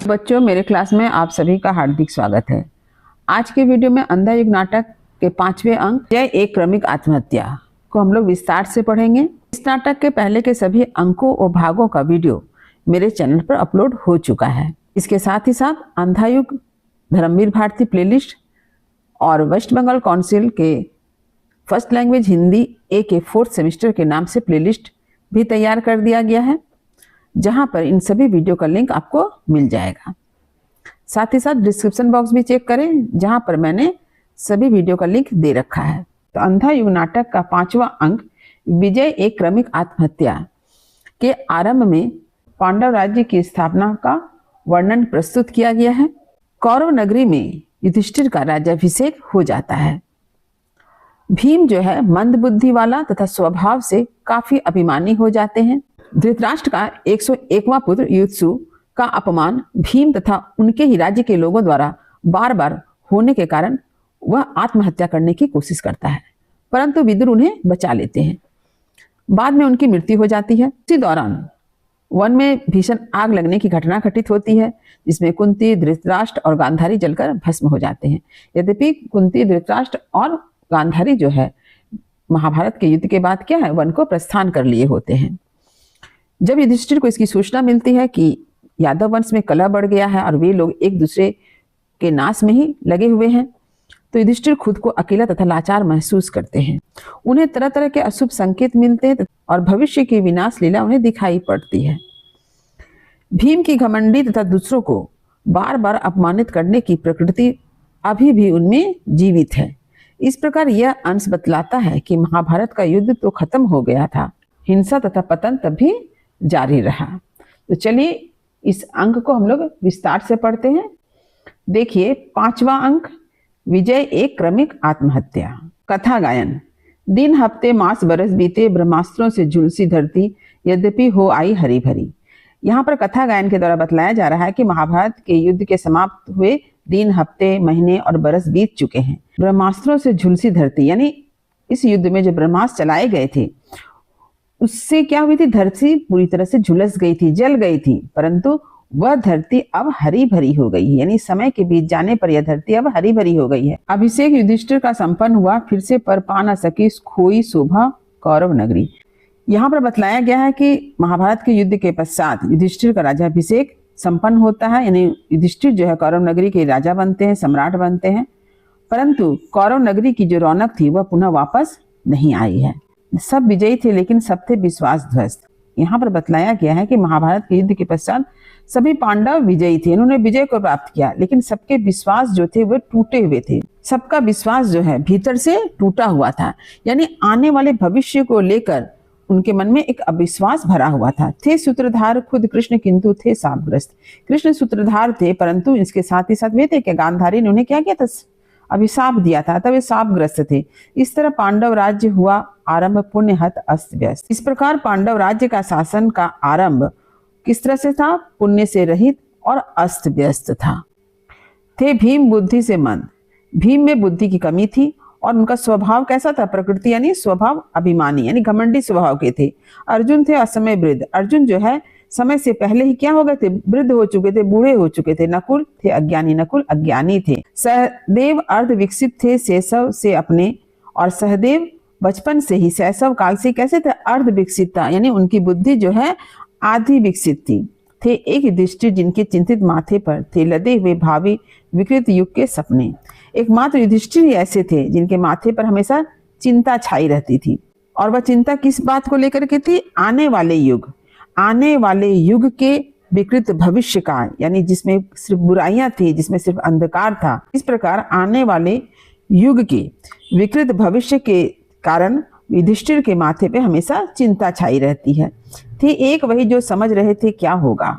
बच्चों, मेरे क्लास में आप सभी का हार्दिक स्वागत है। आज के वीडियो में अंधा युग नाटक के 5वें अंक जय एक क्रमिक आत्महत्या को हम लोग विस्तार से पढ़ेंगे। इस नाटक के पहले के सभी अंकों और भागों का वीडियो मेरे चैनल पर अपलोड हो चुका है। इसके साथ ही साथ अंधा युग धर्मवीर भारती प्लेलिस्ट और वेस्ट बंगाल काउंसिल के फर्स्ट लैंग्वेज हिंदी ए के 4th सेमेस्टर के नाम से प्लेलिस्ट भी तैयार कर दिया गया है, जहां पर इन सभी वीडियो का लिंक आपको मिल जाएगा। साथ ही साथ डिस्क्रिप्शन बॉक्स भी चेक करें, जहां पर मैंने सभी वीडियो का लिंक दे रखा है। तो अंधा युग नाटक का 5वां अंक विजय एक क्रमिक आत्महत्या के आरंभ में पांडव राज्य की स्थापना का वर्णन प्रस्तुत किया गया है। कौरव नगरी में युधिष्ठिर का राज्याभिषेक हो जाता है। भीम जो है मंद बुद्धि वाला तथा स्वभाव से काफी अभिमानी हो जाते हैं। धृतराष्ट्र का 101वां पुत्र युत्सु का अपमान भीम तथा उनके ही राज्य के लोगों द्वारा बार बार होने के कारण वह आत्महत्या करने की कोशिश करता है, परंतु विदुर उन्हें बचा लेते हैं। बाद में उनकी मृत्यु हो जाती है। इसी दौरान वन में भीषण आग लगने की घटना घटित होती है, जिसमें कुंती, धृतराष्ट्र और गांधारी जलकर भस्म हो जाते हैं। यद्यपि कुंती, धृतराष्ट्र और गांधारी जो है महाभारत के युद्ध के बाद क्या है, वन को प्रस्थान कर लिए होते हैं। जब युधिष्ठिर को इसकी सूचना मिलती है कि यादव वंश में कलह बढ़ गया है और वे लोग एक दूसरे के नाश में ही लगे हुए हैं, तो युधिष्ठिर खुद को अकेला तथा लाचार महसूस करते हैं। उन्हें तरह तरह के अशुभ संकेत मिलते हैं और भविष्य की विनाश लीला उन्हें दिखाई पड़ती है। भीम की घमंडी तथा दूसरों को बार बार अपमानित करने की प्रकृति अभी भी उनमें जीवित है। इस प्रकार यह अंश बतलाता है कि महाभारत का युद्ध तो खत्म हो गया था, हिंसा तथा पतन तब भी जारी रहा। तो चलिए इस अंक को हम लोग विस्तार से पढ़ते हैं। देखिए 5वां अंक विजय एक क्रमिक आत्महत्या। कथा गायन। दिन हफ्ते मास बरस बीते, ब्रह्मास्त्रों से झुलसी धरती, यद्यपि हो आई हरी भरी। यहाँ पर कथा गायन के द्वारा बतलाया जा रहा है कि महाभारत के युद्ध के समाप्त हुए दिन, हफ्ते, महीने और बरस बीत चुके हैं। ब्रह्मास्त्रों से झुलसी धरती, यानी इस युद्ध में जो ब्रह्मास्त्र चलाए गए थे उससे क्या हुई थी, धरती पूरी तरह से झुलस गई थी, जल गई थी, परंतु वह धरती अब हरी भरी हो गई है। यानी समय के बीत जाने पर यह धरती अब हरी भरी हो गई है। अभिषेक युधिष्ठिर का संपन्न हुआ, फिर से पर पा न सकी खोई शोभा कौरव नगरी। यहाँ पर बतलाया गया है कि महाभारत के युद्ध के पश्चात युधिष्ठिर का राज्याभिषेक संपन्न होता है, यानी युधिष्ठिर जो है कौरव नगरी के राजा बनते हैं, सम्राट बनते हैं, परंतु कौरव नगरी की जो रौनक थी वह पुनः वापस नहीं आई है। सब विजयी थे लेकिन सब थे विश्वास ध्वस्त। यहाँ पर बतलाया गया है कि महाभारत के युद्ध के पश्चात सभी पांडव विजयी थे, इन्होंने विजय को प्राप्त किया, लेकिन सबके विश्वास जो थे वो टूटे हुए थे। सबका विश्वास जो है भीतर से टूटा हुआ था, यानी आने वाले भविष्य को लेकर उनके मन में एक अविश्वास भरा हुआ था। थे सूत्रधार खुद कृष्ण किंतु थे शापग्रस्त। कृष्ण सूत्रधार थे, परंतु इसके साथ ही साथ वे थे कि गांधारी ने उन्हें क्या किया था, अभिशाप दिया था, तब वे शापग्रस्त थे। इस तरह पांडव राज्य हुआ आरंभ पुण्यहत अस्त व्यस्त। इस प्रकार पांडव राज्य का शासन का आरंभ किस तरह से था, पुण्य से रहित और अस्त व्यस्त था। थे भीम बुद्धि से मंद। भीम में बुद्धि की कमी थी और उनका स्वभाव कैसा था, प्रकृति यानी स्वभाव अभिमानी, यानी घमंडी स्वभाव के थे। अर्जुन थे असमय वृद्ध। अर्जुन जो है समय से पहले ही क्या हो गए थे, वृद्ध हो चुके थे, बूढ़े हो चुके थे। नकुल थे अज्ञानी। नकुल अज्ञानी थे। सहदेव अर्ध विकसित थे शैशव से अपने, और सहदेव बचपन से ही शैशव काल से कैसे थे, अर्ध विकसित था, यानी उनकी बुद्धि जो है आधी विकसित थी। थे एक युधिष्ठिर जिनके चिंतित माथे पर थे लदे हुए भावी विकृत युग के सपने। एकमात्र युधिष्ठिर ही ऐसे थे जिनके माथे पर हमेशा चिंता छाई रहती थी, और वह चिंता किस बात को लेकर के थी, आने वाले युग के विकृत भविष्य का, यानी जिसमें सिर्फ बुराइयां थी, जिसमें सिर्फ अंधकार था। इस प्रकार आने वाले युग के विकृत भविष्य के कारण युधिष्ठिर के माथे पे हमेशा चिंता छाई रहती है। थे एक वही जो समझ रहे थे क्या होगा,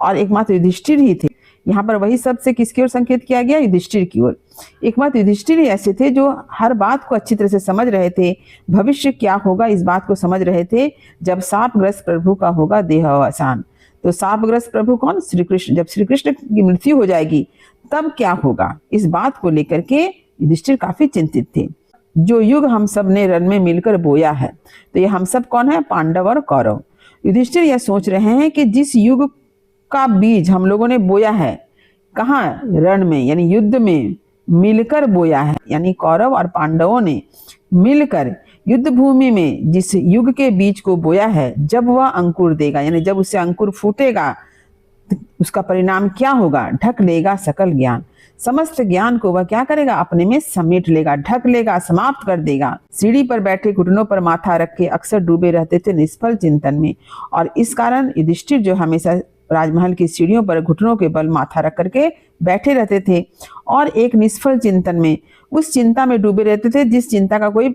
और एकमात्र युधिष्ठिर ही थे। यहाँ पर वही शब्द से किसकी ओर संकेत किया गया, युधिष्ठिर की ओर। एकमात्र युधिष्ठिर ही ऐसे थे जो हर बात को अच्छी तरह से समझ रहे थे, भविष्य क्या होगा इस बात को समझ रहे थे। जब शापग्रस्त प्रभु का होगा देह अवसान, तो शापग्रस्त प्रभु कौन, श्री कृष्ण। जब श्री कृष्ण की मृत्यु हो जाएगी तब क्या होगा, इस बात को लेकर के युधिष्ठिर काफी चिंतित थे। जो युग हम सब ने रण में मिलकर बोया है, तो ये हम सब कौन है, पांडव और कौरव। युधिष्ठिर यह सोच रहे हैं कि जिस युग का बीज हम लोगों ने बोया है। कहाँ? रण में, यानी युद्ध में मिलकर बोया है। यानी कौरव और पांडवों ने मिलकर युद्ध भूमि में जिस युग के बीज को बोया है, जब वह अंकुर देगा, यानी जब उससे अंकुर फूटेगा, उसका परिणाम क्या होगा? ढक लेगा सकल ज्ञान। समस्त ज्ञान को वह क्या करेगा? अपने में समेट लेगा, ढक लेगा, समाप्त कर देगा। सीढ़ी पर बैठे घुटनों पर माथा रख के अक्सर डूबे रहते थे निष्फल चिंतन में, और इस कारण युधिष्ठिर जो हमेशा राजमहल की सीढ़ियों पर घुटनों के बल माथा रख करके बैठे रहते थे और एक निष्फल चिंतन में, उस चिंता में डूबे रहते थे जिस चिंता का कोई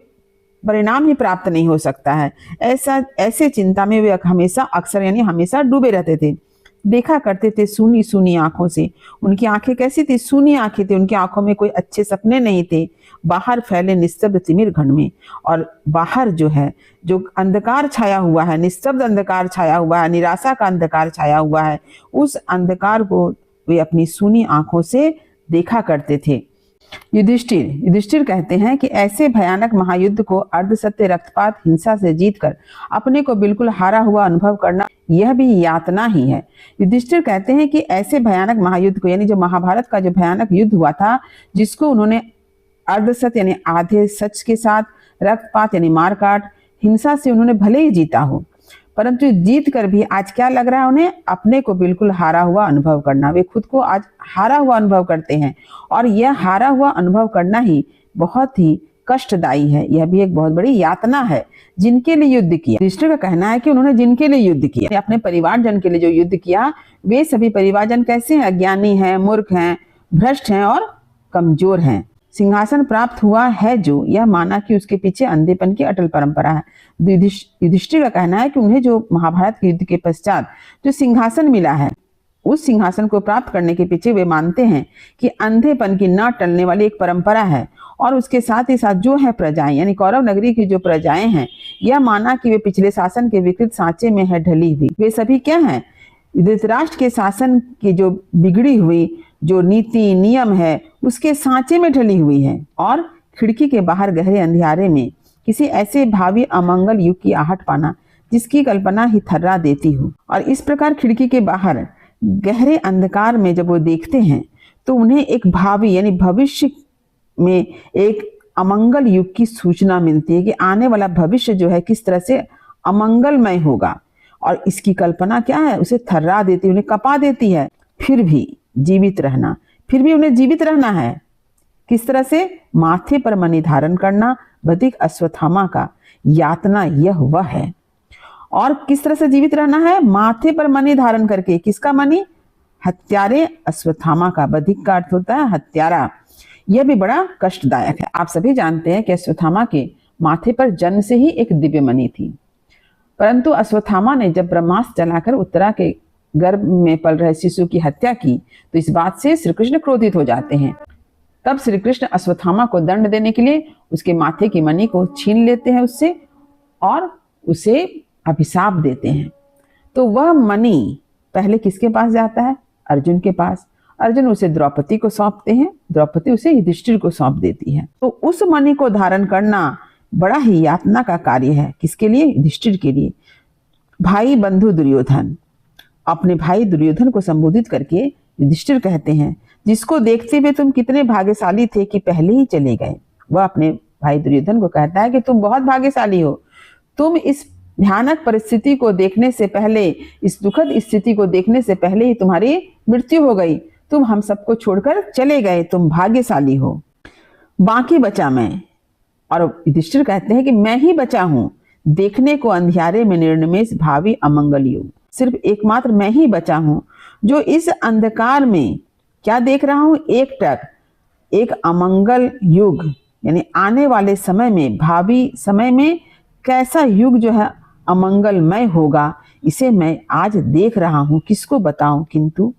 परिणाम ही प्राप्त नहीं हो सकता है। ऐसे चिंता में वे हमेशा अक्सर यानी हमेशा डूबे रहते थे। देखा करते थे सूनी सूनी आंखों से। उनकी आंखें कैसी थी? सूनी आंखें थी। उनकी आंखों में कोई अच्छे सपने नहीं थे। बाहर फैले निस्तब्ध तिमिर घन में, और बाहर जो है, जो अंधकार छाया हुआ है, निस्तब्ध अंधकार छाया हुआ है, निराशा का अंधकार छाया हुआ है, उस अंधकार को वे अपनी सूनी आंखों से देखा करते थे। युधिष्ठिर कहते हैं कि ऐसे भयानक महायुद्ध को अर्धसत्य, रक्तपात, हिंसा से जीतकर अपने को बिल्कुल हारा हुआ अनुभव करना, यह भी यातना ही है। युधिष्ठिर कहते हैं कि ऐसे भयानक महायुद्ध को, यानी जो महाभारत का जो भयानक युद्ध हुआ था, जिसको उन्होंने अर्धसत्य यानी आधे सच के साथ, रक्तपात यानी मारकाट, हिंसा से उन्होंने भले ही जीता हो, परंतु जीत कर भी आज क्या लग रहा है उन्हें? अपने को बिल्कुल हारा हुआ अनुभव करना। वे खुद को आज हारा हुआ अनुभव करते हैं, और यह हारा हुआ अनुभव करना ही बहुत ही कष्टदायी है। यह भी एक बहुत बड़ी यातना है। जिनके लिए युद्ध किया, युधिष्ठिर का कहना है कि उन्होंने जिनके लिए युद्ध किया, अपने परिवारजन के लिए जो युद्ध किया, वे सभी परिवारजन कैसे हैं? अज्ञानी हैं, मूर्ख हैं, भ्रष्ट हैं और कमजोर हैं। सिंहासन प्राप्त हुआ है जो, यह माना कि उसके पीछे अंधेपन की अटल परंपरा है। युधिष्ठिर का कहना है कि उन्हें जो महाभारत के युद्ध के पश्चात जो सिंहासन मिला है, उस सिंहासन को प्राप्त करने के पीछे वे मानते हैं कि अंधेपन की न टलने वाली एक परंपरा है, और उसके साथ ही साथ जो है प्रजाएं, यानी कौरव नगरी की जो प्रजाएं हैं, यह माना कि वे पिछले शासन के विकृत सांचे में है ढली हुई। वे सभी क्या हैं? धृतराष्ट्र के शासन की जो बिगड़ी हुई जो नीति नियम है, उसके सांचे में ढली हुई है, और खिड़की के बाहर गहरे अंधियारे में किसी ऐसे भावी अमंगल युग की आहट पाना जिसकी कल्पना ही थर्रा देती हो। और इस प्रकार खिड़की के बाहर गहरे अंधकार में जब वो देखते हैं, तो उन्हें एक भावी यानी भविष्य में एक अमंगल युग की सूचना मिलती है कि आने वाला भविष्य जो है किस तरह से अमंगलमय होगा, और इसकी कल्पना क्या है? उसे थर्रा देती है, उन्हें कपा देती है। फिर भी जीवित रहना, फिर भी उन्हें जीवित रहना है। किस तरह से? माथे पर मणि धारण करना, बधिक अश्वत्थामा का यातना यह वह है। और किस तरह से जीवित रहना है? माथे पर मणि धारण करके। किसका मणि? हत्यारे अश्वत्थामा का। बधिक का अर्थ होता है हत्यारा। यह भी बड़ा कष्टदायक है। आप सभी जानते हैं कि अश्वत्थामा के माथे पर जन्म से ही एक दिव्य मणि थी, परंतु अश्वत्थामा ने जब ब्रह्मास्त्र चलाकर उत्तरा के गर्भ में पल रहे शिशु की हत्या की, तो इस बात से श्री कृष्ण क्रोधित हो जाते हैं। तब श्री कृष्ण अश्वत्थामा को दंड देने के लिए उसके माथे की मणि को छीन लेते हैं उससे, और उसे अभिशाप देते हैं। तो वह मणि पहले किसके पास जाता है? अर्जुन के पास। अर्जुन उसे द्रौपदी को सौंपते हैं, द्रौपदी उसे युधिष्ठिर को सौंप देती है। तो उस मणि को धारण करना बड़ा ही यातना का कार्य है। किसके लिए? युधिष्ठिर के लिए। भाई बंधु दुर्योधन, अपने भाई दुर्योधन को संबोधित करके युधिष्ठिर कहते हैं, जिसको देखते हुए तुम कितने भाग्यशाली थे कि पहले ही चले गए। वह अपने भाई दुर्योधन को कहता है कि तुम बहुत भाग्यशाली हो, तुम इस भयानक परिस्थिति को देखने से पहले, इस दुखद स्थिति को देखने से पहले ही तुम्हारी मृत्यु हो गई, तुम हम सबको छोड़कर चले गए, तुम भाग्यशाली हो। बाकी बचा मैं। और युधिष्ठिर कहते हैं कि मैं ही बचा हूं देखने को अंधियारे में निर्निमेष भावी अमंगल युग। सिर्फ एकमात्र मैं ही बचा हूं जो इस अंधकार में क्या देख रहा हूं? एकटक एक अमंगल युग, यानी आने वाले समय में, भावी समय में कैसा युग जो है अमंगलमय होगा, इसे मैं आज देख रहा हूं। किसको बताऊं? किंतु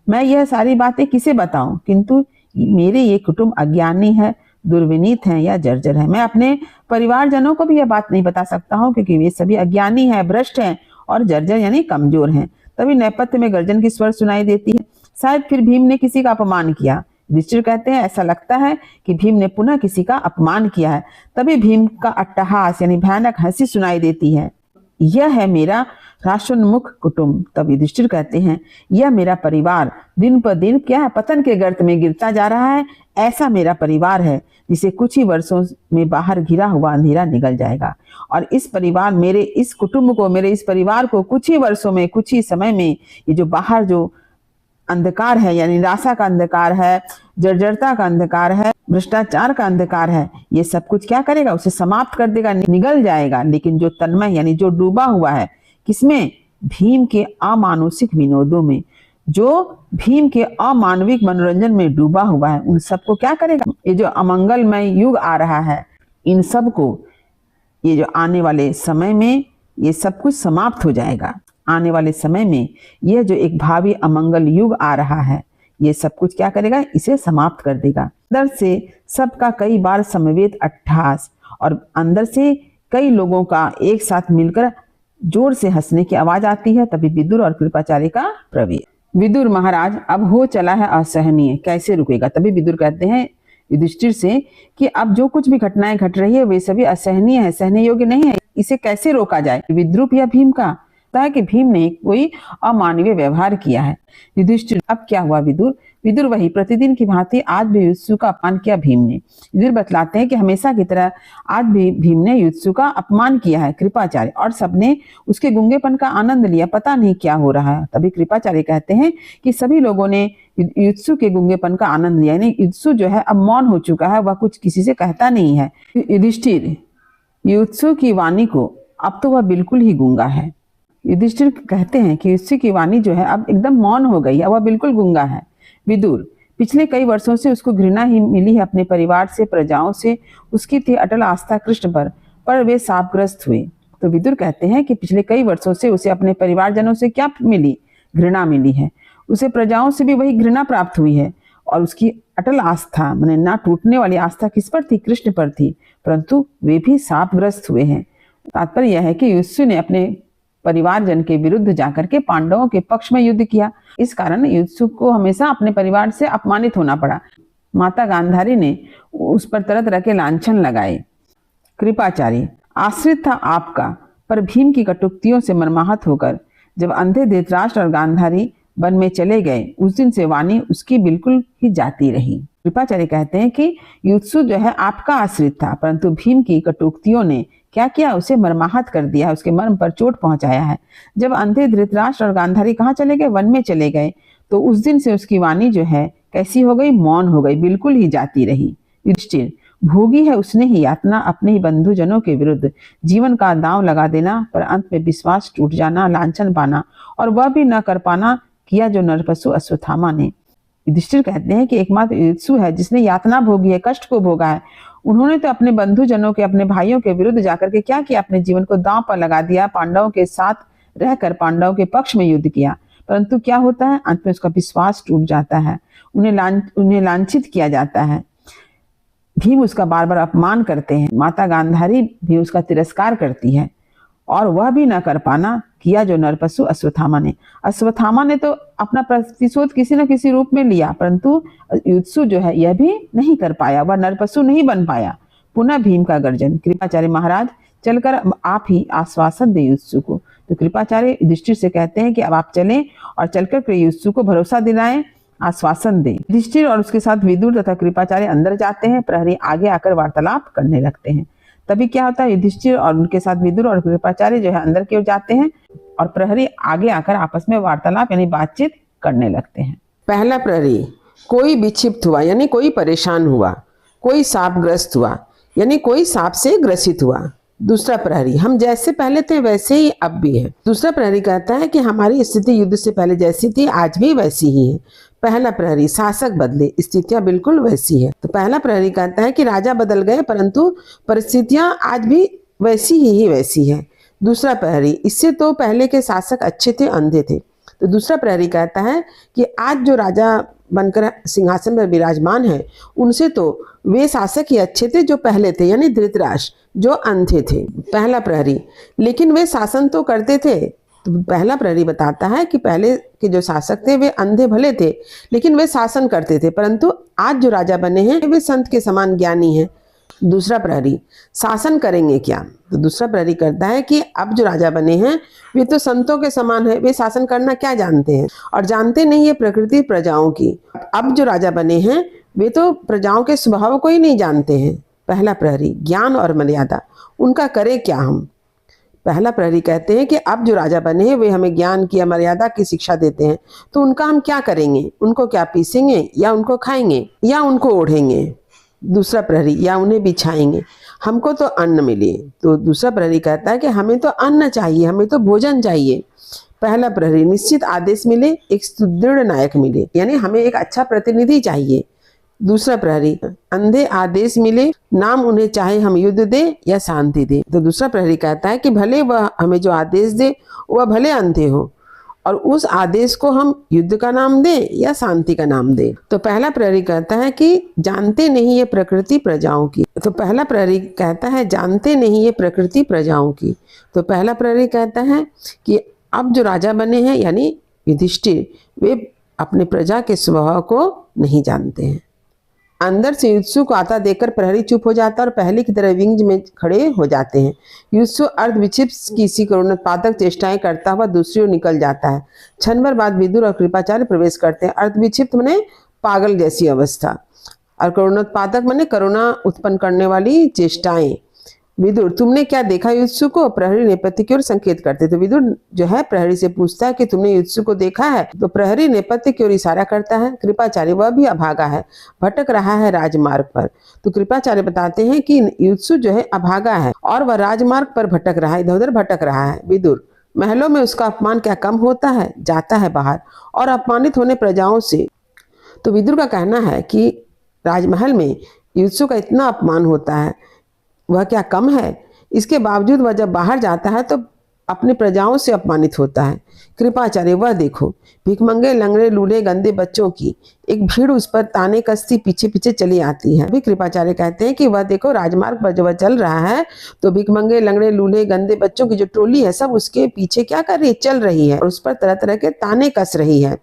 मैं यह सारी बातें किसे बताऊं? किंतु मेरे ये कुटुंब अज्ञानी है, दुर्विनीत हैं या जर्जर है। मैं अपने परिवारजनों को भी यह बात नहीं बता सकता हूं, क्योंकि वे सभी अज्ञानी हैं, भ्रष्ट हैं और जर्जर यानी कमजोर हैं। तभी नेपथ्य में गर्जन की स्वर सुनाई देती है। शायद फिर भीम ने किसी का अपमान किया। युधिष्ठिर कहते हैं ऐसा लगता है कि भीम ने पुनः किसी का अपमान किया है। तभी भीम का अट्टहास यानी भयानक हंसी सुनाई देती है। यह है मेरा राष्ट्रोन्मुख कुटुंब। तब युधिष्ठिर कहते हैं, यह मेरा परिवार दिन पर दिन क्या है, पतन के गर्त में गिरता जा रहा है। ऐसा मेरा परिवार है जिसे कुछ ही वर्षों में बाहर घिरा हुआ अंधेरा निकल जाएगा। और इस परिवार, मेरे इस कुटुंब को, मेरे इस परिवार को कुछ ही वर्षों में, कुछ ही समय में ये जो बाहर जो अंधकार है, यानी निराशा का अंधकार है, जर्जरता का अंधकार है, भ्रष्टाचार का अंधकार है, ये सब कुछ क्या करेगा, उसे समाप्त कर देगा, निगल जाएगा। लेकिन जो तन्मय यानी जो डूबा हुआ है किसमें, भीम के अमानुषिक विनोदों में, जो भीम के अमानविक मनोरंजन में डूबा हुआ है, उन सबको क्या करेगा। ये जो अमंगलमय युग आ रहा है, इन सबको, ये जो आने वाले समय में ये सब कुछ समाप्त हो जाएगा। आने वाले समय में यह जो एक भावी अमंगल युग आ रहा है, ये सब कुछ क्या करेगा, इसे समाप्त कर देगा। अंदर से सबका कई बार समवेत अट्टहास और अंदर से कई लोगों का एक साथ मिलकर जोर से हंसने की आवाज आती है। तभी विदुर और कृपाचार्य का प्रवेश। विदुर, महाराज अब हो चला है असहनीय, कैसे रुकेगा। तभी विदुर कहते हैं युधिष्ठिर से कि अब जो कुछ भी घटनाएं घट रही है वे सभी असहनीय है, सहने योग्य नहीं है, इसे कैसे रोका जाए। विद्रूप या भीम का है कि भीम ने कोई अमानवीय व्यवहार किया है। युधिष्ठिर, अब क्या हुआ विदुर। विदुर, वही प्रतिदिन की भांति आज भी युत्सु का अपमान किया भीम ने। विदुर बतलाते हैं कि हमेशा की तरह आज भी भीम ने युत्सु का अपमान किया है। कृपाचार्य और सबने उसके गूंगेपन का आनंद लिया, पता नहीं क्या हो रहा है। तभी कृपाचार्य कहते हैं कि सभी लोगों ने युत्सु के गूंगेपन का आनंद लिया, यानी युत्सु जो है अब मौन हो चुका है, वह कुछ किसी से कहता नहीं है। युधिष्ठिर, युत्सु की वाणी को अब तो वह बिल्कुल ही गूंगा है। युधिष्ठिर कहते हैं कि युत्सु की वाणी जो है अब एकदम मौन हो गई है, वह बिल्कुल गूंगा है। विदुर, पिछले कई वर्षों से उसको घृणा ही मिली है अपने परिवार से, प्रजाओं से। उसकी थी अटल आस्था कृष्ण पर वे शापग्रस्त हुए। तो विदुर कहते हैं कि पिछले कई वर्षों से उसे अपने परिवारजनों से क्या मिली, घृणा मिली है। उसे प्रजाओं से भी वही घृणा प्राप्त हुई है। और उसकी अटल आस्था, माने ना टूटने वाली आस्था किस पर थी, कृष्ण पर थी, परंतु वे भी शापग्रस्त हुए हैं। तात्पर्य यह है कि युत्सु ने अपने परिवारजन के विरुद्ध जाकर के पांडवों के पक्ष में युद्ध किया। इस कारण युत्सु को हमेशा अपने परिवार से अपमानित होना पड़ा। माता गांधारी ने उस पर तरह तरह के लांछन लगाए। कृपाचार्य, आश्रित था आपका, पर भीम की कटुक्तियों से मर्माहत होकर जब अंधे धृतराष्ट्र और गांधारी वन में चले गए, उस दिन से वाणी उसकी बिल्कुल ही जाती रही। कृपाचार्य कहते हैं कि युत्सु जो है आपका आश्रित था, परंतु भीम की कटुक्तियों ने क्या किया, उसे मर्माहत कर दिया, उसके मर्म पर चोट पहुंचाया है। जब अंधे धृतराष्ट्र और गांधारी कहाँ चले गए, वन में चले गए, तो उस दिन से उसकी वाणी जो है कैसी हो गई, मौन हो गई, बिल्कुल ही जाती रही। युधिष्ठिर, भोगी है उसने ही यातना अपने ही बंधुजनों के विरुद्ध, जीवन का दांव लगा देना, पर अंत में विश्वास टूट जाना, लांछन पाना और वह भी न कर पाना किया जो नरपशु अश्वत्थामा ने। युधिष्ठिर कहते हैं कि एकमात्र युत्सु है जिसने यातना भोगी है, कष्ट को भोगा है। उन्होंने तो अपने बंधुजनों के, अपने भाइयों के विरुद्ध जाकर के क्या किया, अपने जीवन को दांव पर लगा दिया, पांडवों के साथ रहकर पांडवों के पक्ष में युद्ध किया, परंतु क्या होता है, अंत में उसका विश्वास टूट जाता है, उन्हें लांछित किया जाता है। भीम उसका बार बार अपमान करते हैं, माता गांधारी भी उसका तिरस्कार करती है, और वह भी न कर पाना किया जो नरपशु अश्वत्थामा ने। अश्वत्थामा ने तो अपना प्रतिशोध किसी न किसी रूप में लिया, परंतु युत्सु जो है यह भी नहीं कर पाया, वह नरपशु नहीं बन पाया। पुनः भीम का गर्जन। कृपाचार्य, महाराज चलकर आप ही आश्वासन दे युत्सु को। तो कृपाचार्य युधिष्ठिर से कहते हैं कि अब आप चलें और चलकर युत्सु को भरोसा दिलाएं, आश्वासन दें। युधिष्ठिर और उसके साथ विदुर तथा कृपाचार्य अंदर जाते हैं। प्रहरी आगे आकर वार्तालाप करने लगते हैं। तभी क्या होता है, युधिष्ठिर और उनके साथ विदुर और कृपाचार्य जो है अंदर की ओर जाते हैं और प्रहरी आगे आकर आपस में वार्तालाप यानी बातचीत करने लगते हैं। पहला प्रहरी, कोई विक्षिप्त हुआ यानी कोई परेशान हुआ, कोई शापग्रस्त हुआ यानी कोई शाप से ग्रसित हुआ। दूसरा प्रहरी, हम जैसे पहले थे वैसे ही अब भी है। दूसरा प्रहरी कहता है कि हमारी स्थिति युद्ध से पहले जैसी थी आज भी वैसी ही है। पहला प्रहरी, शासक बदले, स्थितियां बिल्कुल वैसी है। तो पहला प्रहरी कहता है कि राजा बदल गए परंतु परिस्थितियां आज भी वैसी ही वैसी है। दूसरा प्रहरी, इससे तो पहले के शासक अच्छे थे, अंधे थे। तो दूसरा प्रहरी कहता है कि आज जो राजा बनकर सिंहासन पर विराजमान है उनसे तो वे शासक ही अच्छे थे जो पहले थे, यानी धृतराष्ट्र जो अंधे थे। पहला प्रहरी, लेकिन वे शासन तो करते थे। तो पहला प्रहरी बताता है कि पहले के जो शासक थे वे अंधे भले थे लेकिन वे शासन करते थे, परंतु आज जो राजा बने हैं वे संत के समान ज्ञानी हैं, दूसरा प्रहरी, शासन करेंगे क्या? तो दूसरा प्रहरी करता है कि अब जो राजा बने हैं वे तो संतों के समान है, वे शासन करना क्या जानते हैं और जानते नहीं है प्रकृति प्रजाओं की। अब जो राजा बने हैं वे तो प्रजाओं के स्वभाव को ही नहीं जानते हैं। पहला प्रहरी, ज्ञान और मर्यादा, उनका करे क्या हम? पहला प्रहरी कहते हैं कि अब जो राजा बने हैं वे हमें ज्ञान की या मर्यादा की शिक्षा देते हैं, तो उनका हम क्या करेंगे? उनको क्या पीसेंगे या उनको खाएंगे या उनको ओढ़ेंगे? दूसरा प्रहरी, या उन्हें बिछाएंगे, हमको तो अन्न मिले। तो दूसरा प्रहरी कहता है कि हमें तो अन्न चाहिए, हमें तो भोजन चाहिए। पहला प्रहरी, निश्चित आदेश मिले, एक सुदृढ़ नायक मिले, यानी हमें एक अच्छा प्रतिनिधि चाहिए। दूसरा प्रहरी, अंधे आदेश मिले, नाम उन्हें चाहे हम युद्ध दे या शांति दे। तो दूसरा प्रहरी कहता है कि भले वह हमें जो आदेश दे वह भले अंधे हो और उस आदेश को हम युद्ध का नाम दे या शांति का नाम दे। तो पहला प्रहरी कहता है कि जानते नहीं ये प्रकृति प्रजाओं की। तो पहला प्रहरी कहता है जानते नहीं ये प्रकृति प्रजाओं की। तो पहला प्रहरी कहता है कि अब जो राजा बने हैं यानी युधिष्ठिर, वे अपने प्रजा के स्वभाव को नहीं जानते हैं। अंदर से युत्सु को आता देखकर प्रहरी चुप हो जाता है और पहले की तरह विंज में खड़े हो जाते हैं। युत्सु अर्ध विक्षिप्त किसी करुणात्मक चेष्टाएं करता हुआ दूसरी ओर निकल जाता है। क्षण भर बाद विदुर और कृपाचार्य प्रवेश करते हैं। अर्ध विक्षिप्त माने पागल जैसी अवस्था और करुणोत्पादक माने करुणा उत्पन्न करने वाली चेष्टाएं। विदुर, तुमने क्या देखा युत्सु को? प्रहरी नेपथ्य की ओर संकेत करते। तो विदुर जो है प्रहरी से पूछता है कि तुमने युत्सु को देखा है? तो प्रहरी नेपथ्य की ओर इशारा करता है। कृपाचार्य, वह भी अभागा है, भटक रहा है राजमार्ग पर। तो कृपाचार्य बताते हैं कि युत्सु जो है अभागा है और वह राजमार्ग पर भटक रहा है, इधर उधर भटक रहा है। विदुर, महलों में उसका अपमान क्या कम होता है? जाता है बाहर और अपमानित होने प्रजाओं से। तो विदुर का कहना है कि राजमहल में युत्सु का इतना अपमान होता है, वह क्या कम है? इसके बावजूद वह जब बाहर जाता है तो अपने प्रजाओं से अपमानित होता है। कृपाचार्य, वह देखो, भिखमंगे लंगड़े लूले गंदे बच्चों की एक भीड़ उस पर ताने कसती पीछे पीछे चली आती है। भी कृपाचार्य कहते हैं कि वह देखो, राजमार्ग पर जब वह चल रहा है तो भिखमंगे लंगड़े लूले गंदे बच्चों की जो टोली है सब उसके पीछे क्या कर रही है? चल रही है और उस पर तरह तरह के ताने कस रही है।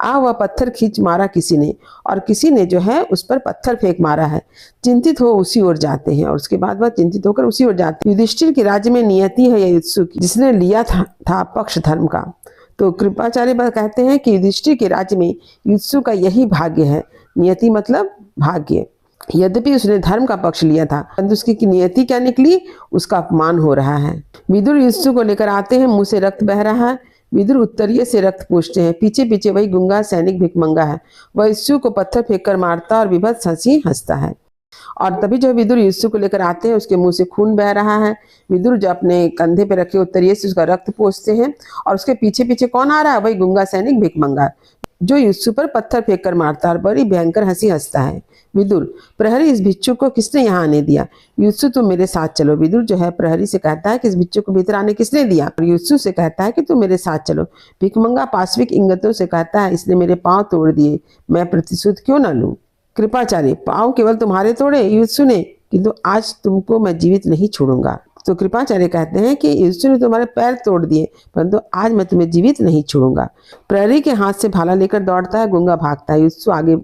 वह पत्थर खींच मारा किसी ने और किसी ने जो है उस पर पत्थर फेंक मारा है। चिंतित हो उसी ओर जाते हैं और उसके बाद वह चिंतित होकर उसी ओर जाते हैं। युधिष्ठिर के राज्य में नियति है यह युत्सु की, जिसने लिया था पक्ष धर्म का। तो कृपाचार्य कहते हैं कि युधिष्ठिर के राज्य में युत्सु का यही भाग्य है। नियति मतलब भाग्य। यद्यपि उसने धर्म का पक्ष लिया था परंतु उसकी नियति क्या निकली? उसका अपमान हो रहा है। विदुर युत्सु को लेकर आते हैं, मुंह से रक्त बह रहा है। विदुर उत्तरीय से रक्त पूछते हैं। पीछे पीछे वही गुंगा सैनिक भिखमंगा है, वह युत्सु को पत्थर फेंक कर मारता और विभत्स हंसी हंसता है। और तभी जो विदुर युत्सु को लेकर आते हैं उसके मुंह से खून बह रहा है। विदुर जो अपने कंधे पे रखे उत्तरीय से उसका रक्त पोंछते हैं और उसके पीछे पीछे कौन आ रहा है? वही गुंगा सैनिक भिखमंगा जो युत्सु पर पत्थर फेंक कर मारता है, बड़ी भयंकर हंसी हंसता है। विदुर, प्रहरी, इस भिक्षु को किसने यहाँ आने दिया? युत्सु, तुम मेरे साथ चलो। विदुर जो है प्रहरी से कहता है कि इस भिक्षु को भीतर आने किसने दिया? और युत्सु से कहता है कि तुम मेरे साथ चलो। भिखमंगा पाश्विक इंगतों से कहता है, इसने मेरे पांव तोड़ दिए, मैं प्रतिशोध क्यों न लूं? कृपाचार्य, पांव केवल तुम्हारे तोड़े? युत्सु ने, किंतु आज तुमको मैं जीवित नहीं छोड़ूंगा। तो कृपाचार्य कहते हैं कि युत्सु ने तुम्हारे पैर तोड़ दिए परंतु आज मैं तुम्हें जीवित नहीं छोड़ूंगा। प्रहरी के हाथ से भाला लेकर दौड़ता है, गुंगा भागता है। युत्सु आगे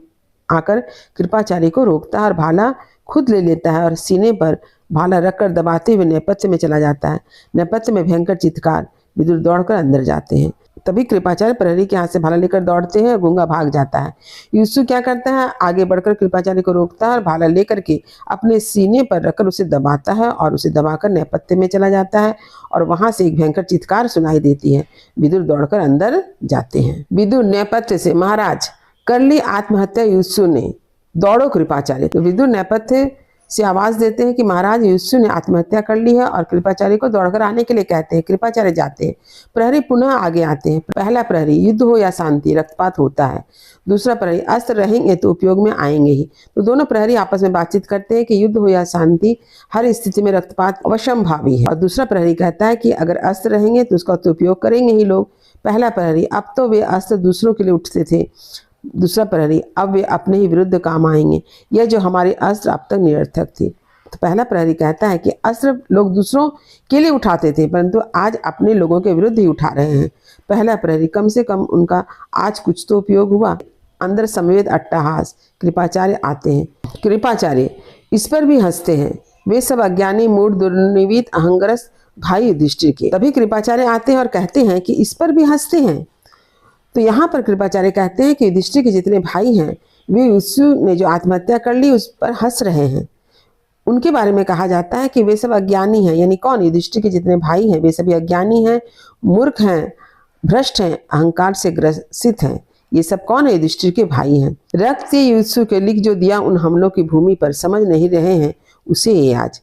आकर कृपाचार्य को रोकता है और भाला खुद ले लेता है और सीने पर भाला रखकर दबाते हुए नेपथ्य में चला जाता है। नेपथ्य में भयंकर चित्कार। विदुर दौड़कर अंदर जाते हैं। तभी कृपाचार्य प्रहरी के हाथ से भाला लेकर दौड़ते हैं, गुंगा भाग जाता है। युत्सु क्या करता है? आगे बढ़कर कृपाचार्य को रोकता है और भाला लेकर के अपने सीने पर रखकर उसे दबाता है और उसे दबाकर नेपथ्य में चला जाता है और वहां से एक भयंकर चित्कार सुनाई देती है। विदुर दौड़कर अंदर जाते हैं। विदुर नेपथ्य से, महाराज कर ली आत्महत्या युत्सु ने, दौड़ो कृपाचार्य। तो विदुर नेपथ्य से आवाज देते हैं कि महाराज युत्सु ने आत्महत्या कर ली है और कृपाचार्य को दौड़कर आने के लिए कहते हैं। कृपाचार्य जाते हैं। प्रहरी पुनः आगे आते हैं। पहला प्रहरी, युद्ध हो या शांति, रक्तपात होता है। दूसरा प्रहरी, अस्त्र रहेंगे तो उपयोग में आएंगे ही। तो दोनों प्रहरी आपस में बातचीत करते हैं कि युद्ध हो या शांति, हर स्थिति में रक्तपात अवश्यंभावी है। और दूसरा प्रहरी कहता है कि अगर अस्त्र रहेंगे तो उसका तो उपयोग करेंगे ही लोग। पहला प्रहरी, अब तो वे अस्त्र दूसरों के लिए उठते थे। दूसरा प्रहरी, अब वे अपने ही विरुद्ध काम आएंगे, यह जो हमारे अस्त्र अब तक निरर्थक थे। तो पहला प्रहरी कहता है कि अस्त्र लोग दूसरों के लिए उठाते थे परंतु आज अपने लोगों के विरुद्ध ही उठा रहे हैं। पहला प्रहरी, कम से कम उनका आज कुछ तो उपयोग हुआ। अंदर समवेत अट्टहास। कृपाचार्य आते हैं। कृपाचार्य, इस पर भी हंसते हैं। वे सब अज्ञानी मूढ़ दुर्निवीत अहंग्रस्त भाई युधिष्ठिर के। तभी कृपाचार्य आते हैं और कहते हैं कि इस पर भी हंसते हैं। तो यहाँ पर कृपाचार्य कहते हैं कि युधिष्ठिर के जितने भाई हैं वे युधिष्ठिर ने जो आत्महत्या कर ली उस पर हंस रहे हैं। उनके बारे में कहा जाता है कि वे सब अज्ञानी हैं। यानी कौन? युधिष्ठिर के जितने भाई हैं वे सभी अज्ञानी हैं, मूर्ख हैं, भ्रष्ट हैं, अहंकार से ग्रसित हैं। ये सब कौन है? युधिष्ठिर के भाई हैं। रक्त युधिष्ठिर के लिख जो दिया उन हमलों की भूमि पर, समझ नहीं रहे हैं उसे ये आज।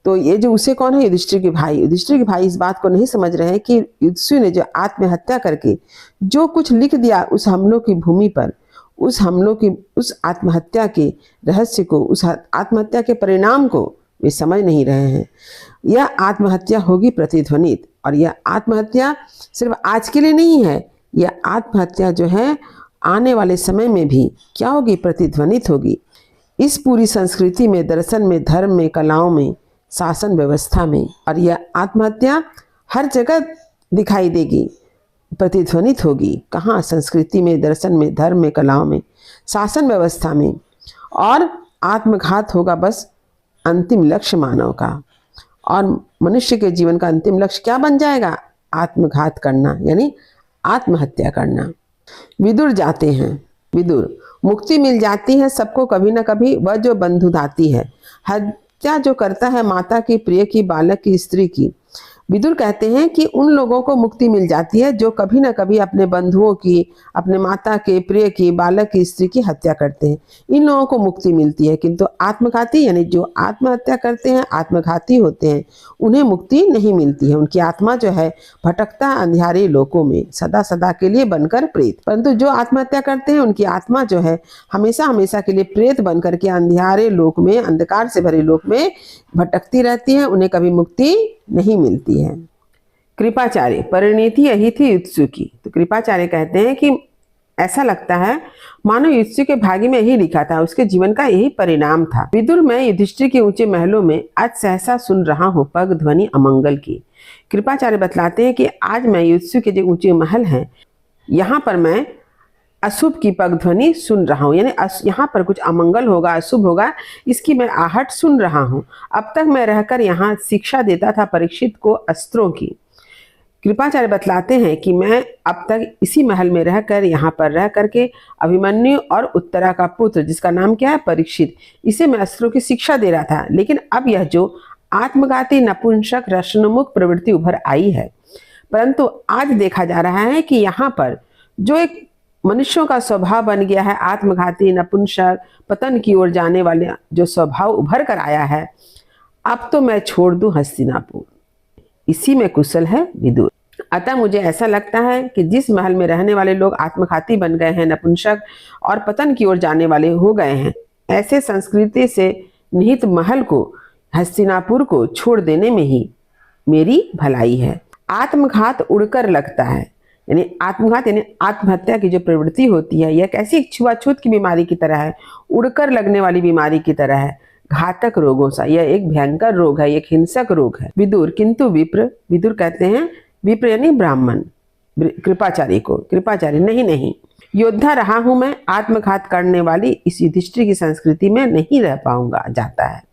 तो ये जो उसे कौन है? युधिष्ठिर के भाई। युधिष्ठिर के भाई इस बात को नहीं समझ रहे हैं कि युधिष्ठिर ने जो आत्महत्या करके जो कुछ लिख दिया उस हमलों की भूमि पर, उस आत्महत्या के रहस्य को, उस आत्महत्या के परिणाम को वे समझ नहीं रहे हैं। यह आत्महत्या होगी प्रतिध्वनित, और यह आत्महत्या सिर्फ आज के लिए नहीं है, यह आत्महत्या जो है आने वाले समय में भी क्या होगी? प्रतिध्वनित होगी। इस पूरी संस्कृति में, दर्शन में, धर्म में, कलाओं में, शासन व्यवस्था में, और यह आत्महत्या हर जगह दिखाई देगी, प्रतिध्वनित होगी। कहाँ? संस्कृति में, दर्शन में, धर्म में, कलाओं में, शासन व्यवस्था में। और आत्मघात होगा बस अंतिम लक्ष्य मानव का, और मनुष्य के जीवन का अंतिम लक्ष्य क्या बन जाएगा? आत्मघात करना, यानी आत्महत्या करना। विदुर जाते हैं। विदुर, मुक्ति मिल जाती है सबको कभी न कभी, वह जो बंधु दाती है। हत्या जो करता है माता की, प्रिय की, बालक की, स्त्री की। विदुर कहते हैं कि उन लोगों को मुक्ति मिल जाती है जो कभी न कभी अपने बंधुओं की, अपने माता के, प्रिय की, बालक की, स्त्री की हत्या करते हैं। इन लोगों को मुक्ति मिलती है, किंतु आत्मघाती यानी जो आत्महत्या करते हैं, आत्मघाती होते हैं, उन्हें मुक्ति नहीं मिलती है। उनकी आत्मा जो है भटकता है अंधियारे लोकों में, सदा सदा के लिए बनकर प्रेत। परंतु जो आत्महत्या करते हैं उनकी आत्मा जो है हमेशा हमेशा के लिए प्रेत बनकर के अंधियारे लोक में, अंधकार से भरे लोक में भटकती रहती है, उन्हें कभी मुक्ति नहीं मिलती है। कृपाचार्य, परिणति यही थी युधिष्ठिर की। तो कृपाचार्य कहते हैं कि ऐसा लगता है मानो युधिष्ठिर के भाग्य में यही लिखा था, उसके जीवन का यही परिणाम था। विदुर, मैं युधिष्ठिर के ऊंचे महलों में आज सहसा सुन रहा हूँ पग ध्वनि अमंगल की। कृपाचार्य बतलाते हैं कि आज मैं युधिष्ठिर के जो ऊंचे महल हैं यहाँ पर मैं अशुभ की पग ध्वनि सुन रहा हूँ, यानी यहाँ पर कुछ अमंगल होगा, अशुभ होगा, इसकी मैं आहट सुन रहा हूँ। अब तक मैं रहकर यहाँ शिक्षा देता था परीक्षित को अस्त्रों की। कृपाचार्य बतलाते हैं कि मैं अब तक इसी महल में रहकर, यहाँ पर रह करके अभिमन्यु और उत्तरा का पुत्र जिसका नाम क्या है? परीक्षित, इसे मैं अस्त्रों की शिक्षा दे रहा था। लेकिन अब यह जो आत्मघाती नपुंसक रसनमुख प्रवृत्ति उभर आई है, परंतु आज देखा जा रहा है कि यहाँ पर जो एक मनुष्यों का स्वभाव बन गया है, आत्मघाती, नपुंसक, पतन की ओर जाने वाले जो स्वभाव उभर कर आया है, अब तो मैं छोड़ दूं हस्तिनापुर, इसी में कुशल है विदुर। अतः मुझे ऐसा लगता है कि जिस महल में रहने वाले लोग आत्मघाती बन गए हैं, नपुंसक और पतन की ओर जाने वाले हो गए हैं, ऐसे संस्कृति से निहित महल को, हस्तिनापुर को छोड़ देने में ही मेरी भलाई है। आत्मघात उड़कर लगता है, यानी आत्मघात यानी आत्महत्या की जो प्रवृत्ति होती है, यह कैसी छुआछूत की बीमारी की तरह है, उड़कर लगने वाली बीमारी की तरह है, घातक रोगों सा। यह एक भयंकर रोग है, एक हिंसक रोग है। विदुर, किंतु विप्र, विदुर कहते हैं, विप्र यानी ब्राह्मण, कृपाचार्य को, कृपाचार्य नहीं, योद्धा रहा हूं मैं, आत्मघात करने वाली इस युधिष्ठिर की संस्कृति में नहीं रह पाऊंगा जाता है।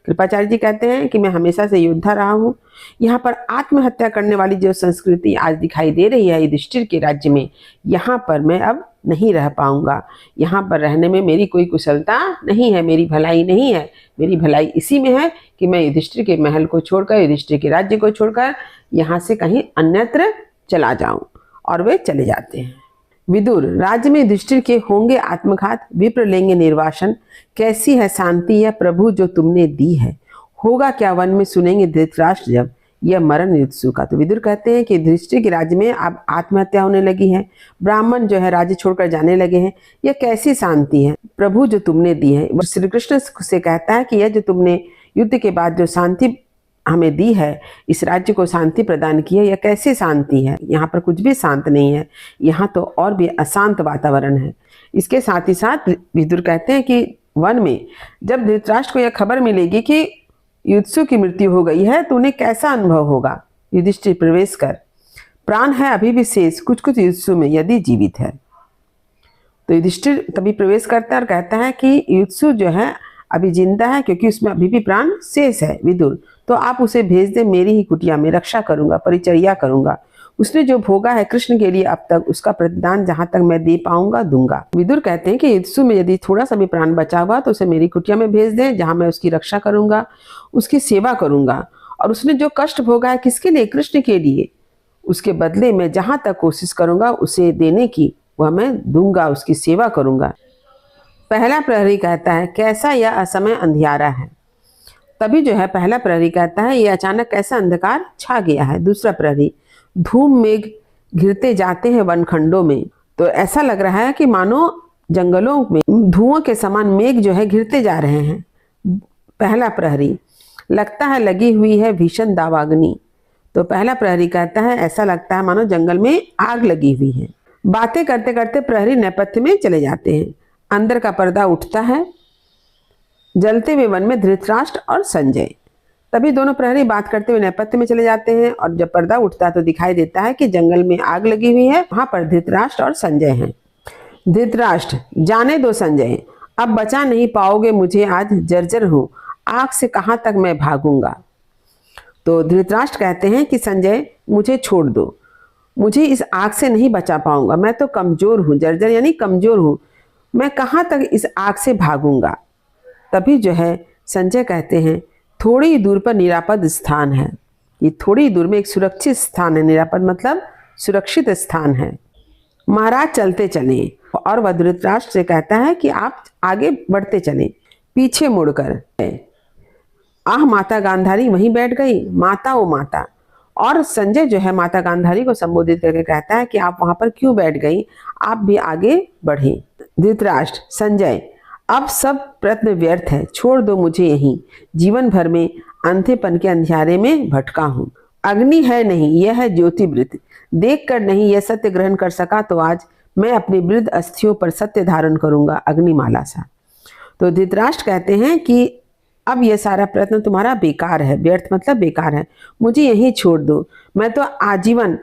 कृपाचार्य जी कहते हैं कि मैं हमेशा से योद्धा रहा हूँ, यहाँ पर आत्महत्या करने वाली जो संस्कृति आज दिखाई दे रही है युधिष्ठिर के राज्य में, यहाँ पर मैं अब नहीं रह पाऊंगा। यहाँ पर रहने में मेरी कोई कुशलता नहीं है, मेरी भलाई नहीं है। मेरी भलाई इसी में है कि मैं युधिष्ठिर के महल को छोड़कर, युधिष्ठिर के राज्य को छोड़कर यहाँ से कहीं अन्यत्र चला जाऊं। और वे चले जाते हैं। विदुर, राज्य में युधिष्ठिर के होंगे आत्मघात, विप्र लेंगे निर्वासन, कैसी है शांति यह प्रभु जो तुमने दी है। होगा क्या वन में सुनेंगे धृतराष्ट्र जब यह मरण युधिष्ठिर का। तो विदुर कहते हैं कि युधिष्ठिर के राज्य में अब आत्महत्या होने लगी है, ब्राह्मण जो है राज्य छोड़कर जाने लगे हैं, यह कैसी शांति है प्रभु जो तुमने दी है। श्री कृष्ण से कहता है कि यह जो तुमने युद्ध के बाद जो शांति हमें दी है, इस राज्य को शांति प्रदान की है, यह कैसी शांति है। यहाँ पर कुछ भी शांत नहीं है, यहाँ तो और भी अशांत वातावरण है। इसके साथ ही साथ विदुर कहते हैं कि वन में जब धृतराष्ट्र को यह खबर मिलेगी कि युधिष्ठिर की मृत्यु हो गई है, तो उन्हें कैसा अनुभव होगा। युधिष्ठिर प्रवेश कर, प्राण है अभी भी शेष कुछ कुछ युधिष्ठिर में यदि जीवित है। तो युधिष्ठिर तभी प्रवेश करता है और कहता है कि युधिष्ठिर जो है अभी जिंदा है क्योंकि उसमें अभी भी प्राण शेष है विदुर, तो आप उसे भेज दें मेरी ही कुटिया में, रक्षा करूंगा, परिचर्या करूंगा। उसने जो भोगा है कृष्ण के लिए अब तक, उसका प्रतिदान जहां तक मैं दे पाऊंगा दूंगा। विदुर कहते हैं कि युत्सु में यदि थोड़ा सा भी प्राण बचा हुआ तो उसे मेरी कुटिया में भेज दें, जहां मैं उसकी रक्षा करूंगा, उसकी सेवा करूंगा। और उसने जो कष्ट भोगा है किसके लिए? कृष्ण के लिए। उसके बदले में जहां तक कोशिश करूंगा उसे देने की, वह मैं दूंगा, उसकी सेवा करूंगा। पहला प्रहरी कहता है कैसा यह असमय अंधियारा है। तभी जो है पहला प्रहरी कहता है ये अचानक कैसा अंधकार छा गया है। दूसरा प्रहरी, धूम मेघ घिरते जाते हैं वनखंडों में। तो ऐसा लग रहा है कि मानो जंगलों में धुओं के समान मेघ जो है घिरते जा रहे हैं। पहला प्रहरी, लगता है लगी हुई है भीषण दावाग्नि। तो पहला प्रहरी कहता है ऐसा लगता है मानो जंगल में आग लगी हुई है। बातें करते करते प्रहरी नेपथ्य में चले जाते हैं। अंदर का पर्दा उठता है। जलते हुए वन में धृतराष्ट्र और संजय। तभी दोनों प्रहरी बात करते हुए नेपथ्य में चले जाते हैं और जब पर्दा उठता है तो दिखाई देता है कि जंगल में आग लगी हुई है, वहां पर धृतराष्ट्र और संजय हैं। धृतराष्ट्र, जाने दो संजय, अब बचा नहीं पाओगे मुझे, आज जर्जर हूं, आग से कहां तक मैं भागूंगा। तो धृतराष्ट्र कहते हैं कि संजय मुझे छोड़ दो, मुझे इस आग से नहीं बचा पाऊंगा, मैं तो कमजोर हूं, जर्जर यानी कमजोर हूं, मैं कहां तक इस आग से भागूंगा। तभी जो है संजय कहते हैं थोड़ी दूर पर निरापद स्थान है। ये थोड़ी दूर में एक सुरक्षित स्थान है, निरापद मतलब सुरक्षित स्थान है, महाराज चलते चलें। और वह धृतराष्ट्र से कहता है कि आप आगे बढ़ते चलें, पीछे मुड़कर। आह माता गांधारी वहीं बैठ गई, माता ओ माता। और संजय जो है माता गांधारी को संबोधित करके कहता है कि आप वहां पर क्यों बैठ गई, आप भी आगे बढ़े। धृतराष्ट्र, संजय, अब सब प्रयत्न व्यर्थ है, छोड़ दो मुझे यहीं, जीवन भर में अंधेपन के अंधियारे में भटका हूं। अग्नि है नहीं, यह है ज्योतिवृत्त, देख कर नहीं यह सत्य ग्रहण कर सका तो आज मैं अपनी वृद्ध अस्थियों पर सत्य धारण करूंगा अग्निमाला सा। तो धृतराष्ट्र कहते हैं कि अब यह सारा प्रयत्न तुम्हारा बेकार है, व्यर्थ मतलब बेकार है, मुझे यहीं छोड़ दो, मैं तो आजीवन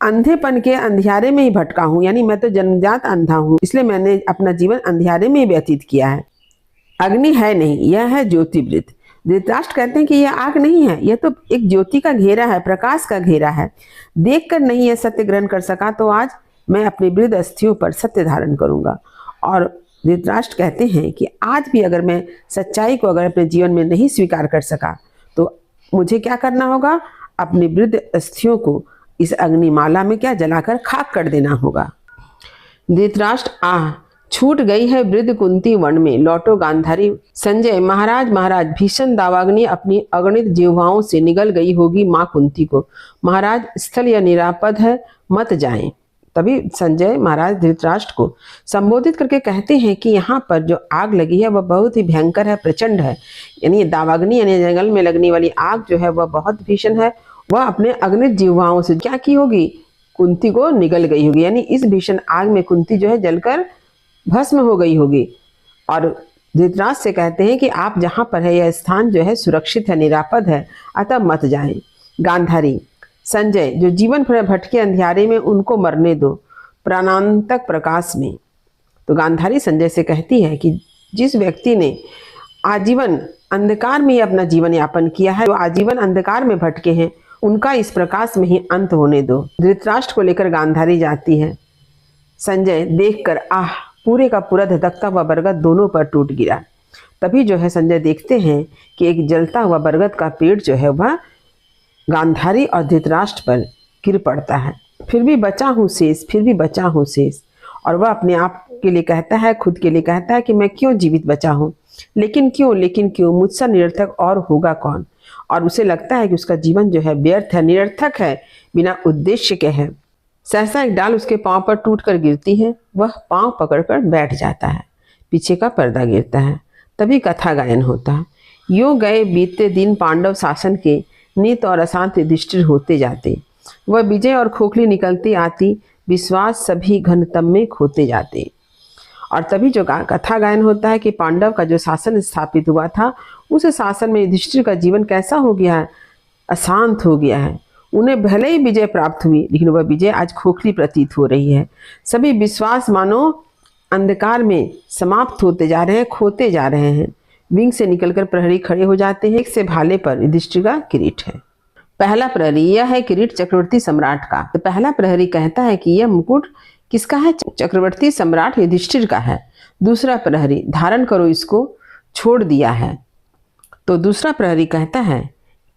अंधेपन के अंधियारे में ही भटका हूं, यानी मैं तो जन्मजात अंधा हूं, इसलिए मैंने अपना जीवन अंधियारे में ही व्यतीत किया है। अग्नि है नहीं, यह है ज्योतिवृत्त। धृतराष्ट्र कहते हैं कि यह आग नहीं है, यह तो एक ज्योति का घेरा है, प्रकाश का घेरा है, देखकर नहीं यह सत्य ग्रहण कर सका तो आज मैं अपनी वृद्ध अस्थियों पर सत्य धारण करूंगा। और धृतराष्ट्र कहते हैं कि आज भी अगर मैं सच्चाई को अगर अपने जीवन में नहीं स्वीकार कर सका तो मुझे क्या करना होगा, अपनी वृद्ध अस्थियों को इस अग्निमाला में क्या जलाकर खाक कर देना होगा। धृतराष्ट्र, आह छूट गई है वृद्ध कुंती वन में, लौटो गांधारी। संजय, महाराज महाराज, भीषण दावाग्नि अपनी अगणित जिह्वाओं से निगल गई होगी मां कुंती को, महाराज स्थल यह निरापद है, मत जाएं। तभी संजय महाराज धृतराष्ट्र को संबोधित करके कहते हैं कि यहाँ पर जो आग लगी है वह बहुत ही भयंकर है, प्रचंड है, यानी दावाग्नि यानी जंगल में लगने वाली आग जो है वह बहुत भीषण है। वह अपने अग्नित जिह्वाओं से क्या की होगी, कुंती को निगल गई होगी, यानी इस भीषण आग में कुंती जो है जलकर भस्म हो गई होगी। और धृतराष्ट्र से कहते हैं कि आप जहाँ पर है यह स्थान जो है सुरक्षित है, निरापद है, अतः मत जाएं। गांधारी, संजय, जो जीवन भर भटके अंधियारे में उनको मरने दो प्राणांतक प्रकाश में। तो गांधारी संजय से कहती है कि जिस व्यक्ति ने आजीवन अंधकार में अपना जीवन यापन किया है, जो आजीवन अंधकार में भटके हैं, उनका इस प्रकाश में ही अंत होने दो। धृतराष्ट्र को लेकर गांधारी जाती है। संजय देखकर आह, पूरे का पूरा धधकता हुआ बरगद दोनों पर टूट गिरा। तभी जो है संजय देखते हैं कि एक जलता हुआ बरगद का पेड़ जो है वह गांधारी और धृतराष्ट्र पर गिर पड़ता है। फिर भी बचा हूँ शेष, फिर भी बचा हूँ शेष। और वह अपने आप के लिए कहता है, खुद के लिए कहता है कि मैं क्यों जीवित बचा हूँ, लेकिन क्यों मुझसे निरर्थक और होगा कौन। और उसे लगता है कि उसका जीवन जो है व्यर्थ है, निरर्थक है, बिना उद्देश्य के है। सहसा एक डाल उसके पांव पर टूट कर गिरती है, वह पांव पकड़कर बैठ जाता है। पीछे का पर्दा गिरता है। तभी कथा गायन होता है। यूं गए बीतते दिन पांडव शासन के नित और अशांत युधिष्ठिर होते जाते, वह विजय और खोखली निकलती आती, विश्वास सभी घनतम में खोते जाते। और तभी जो कथा गायन होता है कि पांडव का जो शासन स्थापित हुआ था, उस शासन में युधिष्ठिर का जीवन कैसा हो गया है, अशांत हो गया है। उन्हें भले ही विजय प्राप्त हुई, लेकिन वह विजय आज खोखली प्रतीत हो रही है। सभी विश्वास मानो अंधकार में समाप्त होते जा रहे हैं, खोते जा रहे हैं। विंग से निकलकर प्रहरी खड़े हो जाते हैं। एक से भाले पर युधिष्ठिर का किरीट है। पहला प्रहरी, यह है किरीट चक्रवर्ती सम्राट का। तो पहला प्रहरी कहता है कि यह मुकुट किसका है? चक्रवर्ती सम्राट युधिष्ठिर का है। दूसरा प्रहरी, धारण करो, इसको छोड़ दिया है। तो दूसरा प्रहरी कहता है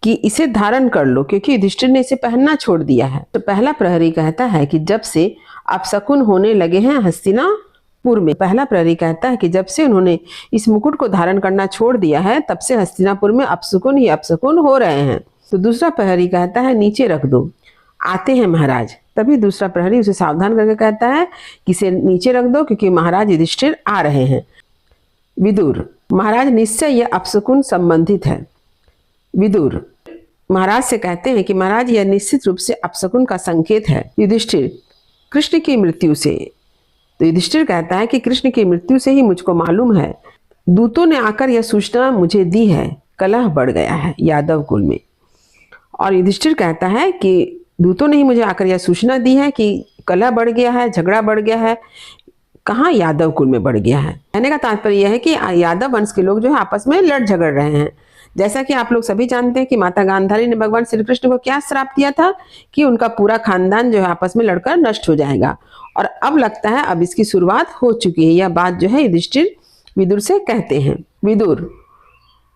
कि इसे धारण कर लो, क्योंकि युधिष्ठिर ने इसे पहनना छोड़ दिया है। तो पहला प्रहरी कहता है कि जब से अपशकुन होने लगे हैं हस्तिनापुर में। पहला प्रहरी कहता है कि जब से उन्होंने इस मुकुट को धारण करना छोड़ दिया है, तब से हस्तिनापुर में अपशकुन ही अपशकुन हो रहे हैं। तो दूसरा प्रहरी कहता है नीचे रख दो, आते हैं महाराज। तभी दूसरा प्रहरी उसे सावधान करके कहता है कि इसे नीचे रख दो, क्योंकि महाराज युधिष्ठिर आ रहे हैं। विदुर, महाराज निश्चय यह अपशकुन संबंधित है। विदुर महाराज से कहते हैं कि महाराज यह निश्चित रूप से अपशकुन का संकेत है। युधिष्ठिर, कृष्ण की मृत्यु से। तो युधिष्ठिर कहता है कि कृष्ण की मृत्यु से ही मुझको मालूम है। दूतों ने आकर यह सूचना मुझे दी है, कलह बढ़ गया है यादव कुल में। और युधिष्ठिर कहता है कि दूतों ने ही मुझे आकर यह सूचना दी है कि कलह बढ़ गया है, झगड़ा बढ़ गया है। कहाँ? यादव कुल में बढ़ गया है। कहने का तात्पर्य यह है कि यादव वंश के लोग जो है आपस में लड़ झगड़ रहे हैं। जैसा कि आप लोग सभी जानते हैं कि माता गांधारी ने भगवान श्री कृष्ण को क्या श्राप दिया था कि उनका पूरा खानदान जो है आपस में लड़कर नष्ट हो जाएगा। और अब लगता है अब इसकी शुरुआत हो चुकी है। यह बात जो है युधिष्ठिर विदुर से कहते हैं। विदुर,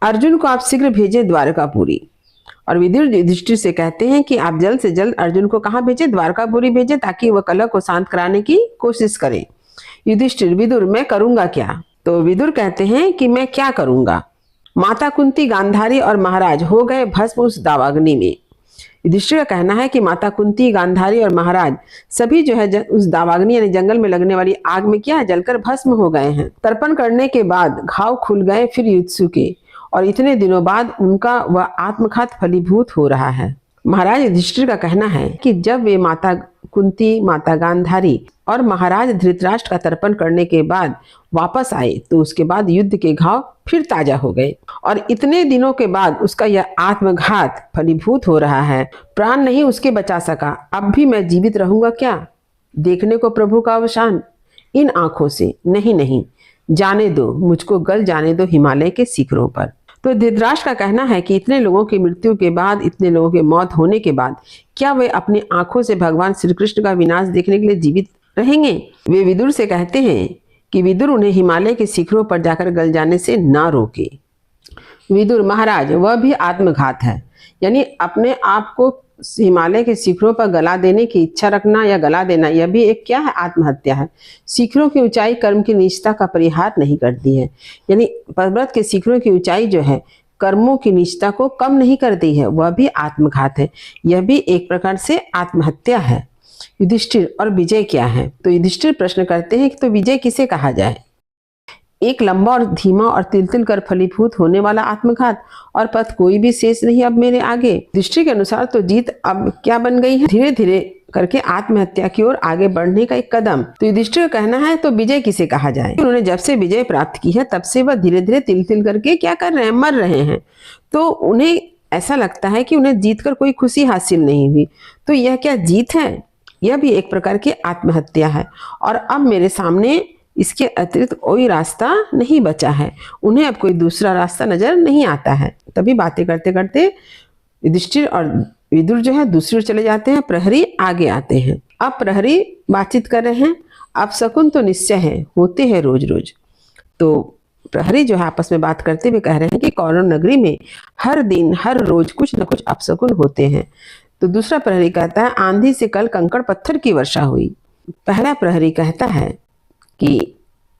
अर्जुन को आप शीघ्र भेजें द्वारकापुरी। और विदुर युधिष्ठिर से कहते हैं कि आप जल्द से जल्द अर्जुन को कहाँ भेजें? द्वारकापुरी भेजें, ताकि वह कलह को शांत कराने की कोशिश करे। युधिष्ठिर, विदुर, मैं करूंगा क्या? तो विदुर कहते हैं कि मैं क्या करूंगा? माता कुंती, गांधारी और महाराज हो गए भस्म उस दावाग्नि में। युधिष्ठिर का कहना है कि माता कुंती, गांधारी और महाराज सभी जो है उस दावाग्नि यानी जंगल में लगने वाली आग में क्या है, जलकर भस्म हो गए हैं। तर्पण करने के बाद घाव खुल गए फिर युत्सु के, और इतने दिनों बाद उनका वह आत्मघात फलीभूत हो रहा है। महाराज युधिष्ठिर का कहना है कि जब वे माता कुंती, माता गांधारी और महाराज धृतराष्ट्र का तर्पण करने के बाद वापस आए, तो उसके बाद युद्ध के घाव फिर ताजा हो गए, और इतने दिनों के बाद उसका यह आत्मघात फलीभूत हो रहा है। प्राण नहीं उसके बचा सका, अब भी मैं जीवित रहूंगा क्या? देखने को प्रभु का अवसान इन आंखों से? नहीं नहीं, जाने दो, मुझको गल जाने दो हिमालय के शिखरों पर। तो धृतराष्ट्र का कहना है कि इतने लोगों की मृत्यु के बाद, इतने लोगों की मौत होने के बाद क्या वे अपनी आंखों से भगवान श्री कृष्ण का विनाश देखने के लिए जीवित रहेंगे? वे विदुर से कहते हैं कि विदुर उन्हें हिमालय के शिखरों पर जाकर गल जाने से ना रोके। विदुर, महाराज वह भी आत्मघात है, यानी अपने आप को हिमालय के शिखरों पर गला देने की इच्छा रखना या गला देना, यह भी एक क्या है? आत्महत्या है। शिखरों की ऊंचाई कर्म की निष्ठा का परिहार नहीं करती है, यानी पर्वत के शिखरों की ऊंचाई जो है कर्मों की निष्ठा को कम नहीं करती है, वह भी आत्मघात है। यह भी एक प्रकार से आत्महत्या है। युधिष्ठिर, और विजय क्या है? तो युधिष्ठिर प्रश्न करते हैं कि तो विजय किसे कहा जाए? एक लंबा और धीमा और तिल तिल कर फलीभूत होने वाला आत्मघात, और पथ कोई भी शेष नहीं अब मेरे आगे। युधिष्ठिर के अनुसार तो जीत अब क्या बन गई है? धीरे धीरे करके आत्महत्या की ओर आगे बढ़ने का एक कदम। तो युधिष्ठिर का कहना है तो विजय किसे कहा जाए? उन्होंने जब से विजय प्राप्त की है तब से वह धीरे धीरे तिल तिल करके क्या कर रहे हैं? मर रहे हैं। तो उन्हें ऐसा लगता है कि उन्हें जीत कर कोई खुशी हासिल नहीं हुई। तो यह क्या जीत है? यह भी एक प्रकार की आत्महत्या है। और अब मेरे सामने इसके अतिरिक्त कोई रास्ता नहीं बचा है। उन्हें अब कोई दूसरा रास्ता नजर नहीं आता है। तभी बातें करते करते युधिष्ठिर और विदुर जो है दूसरी ओर चले जाते हैं, प्रहरी आगे आते हैं। अब प्रहरी बातचीत कर रहे हैं। अब शकुन तो निश्चय है, होते हैं रोज रोज। तो प्रहरी जो है आपस में बात करते हुए कह रहे हैं कि कौरव नगरी में हर दिन हर रोज कुछ न कुछ अपशकुन होते हैं। तो दूसरा प्रहरी कहता है आंधी से कल कंकड़ पत्थर की वर्षा हुई। पहला प्रहरी कहता है कि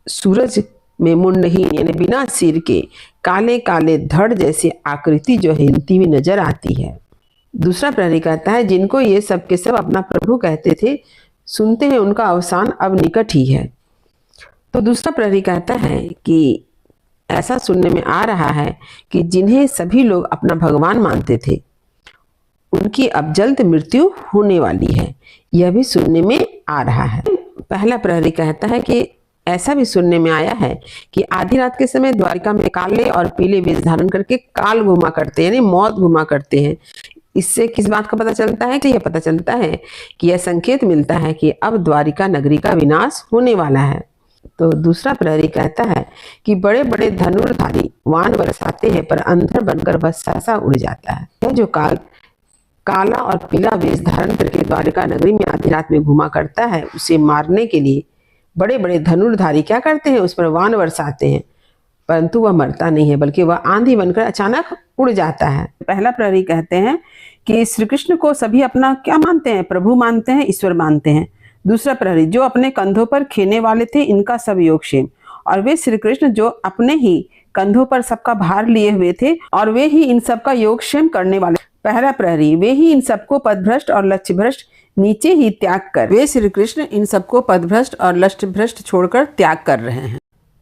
सूरज में मुंडहीन यानी बिना सिर के काले काले धड़ जैसी आकृति जो हिलती हुई नजर आती है। दूसरा प्रहरी कहता है जिनको ये सब के सब अपना प्रभु कहते थे, सुनते हैं उनका अवसान अब निकट ही है। तो दूसरा प्रहरी कहता है कि ऐसा सुनने में आ रहा है कि जिन्हें सभी लोग अपना भगवान मानते थे उनकी अब जल्द मृत्यु होने वाली है, यह भी सुनने में आ रहा है। पहला प्रहरी कहता है कि ऐसा भी सुनने में आया है कि आधी रात के समय द्वारिका में काले और पीले वेश धारण करके काल घुमा करते हैं, यानी मौत घुमा करते हैं। इससे किस बात का पता चलता है? कि यह पता चलता है कि यह संकेत मिलता है कि अब द्वारिका नगरी का विनाश होने वाला है। तो दूसरा प्रहरी कहता है कि बड़े बड़े धनुर्धारी वान बरसाते हैं, पर अंधर बनकर वह सहसा उड़ जाता है। यह जो काला और पीला वेश धारण करके द्वारिका नगरी में आधी रात में घुमा करता है, उसे मारने के लिए बड़े बड़े धनुर्धारी क्या करते हैं, उस पर वान बरसाते हैं, परंतु वह मरता नहीं है, बल्कि वह आंधी बनकर अचानक उड़ जाता है। पहला प्रहरी कहते हैं कि श्री कृष्ण को सभी अपना क्या मानते हैं, प्रभु मानते हैं, ईश्वर मानते हैं। दूसरा प्रहरी, जो अपने कंधों पर खेने वाले थे, इनका सब योगक्षेम, और वे श्री कृष्ण जो अपने ही कंधों पर सबका भार लिए हुए थे, और वे ही इन सबका योगक्षेम करने वाले। पहला प्रहरी, वे ही इन सबको पदभ्रष्ट और लक्ष्य भ्रष्ट नीचे ही त्याग कर, वे श्री कृष्ण इन सबको पदभ्रष्ट और लक्ष्य भ्रष्ट छोड़कर त्याग कर रहे हैं।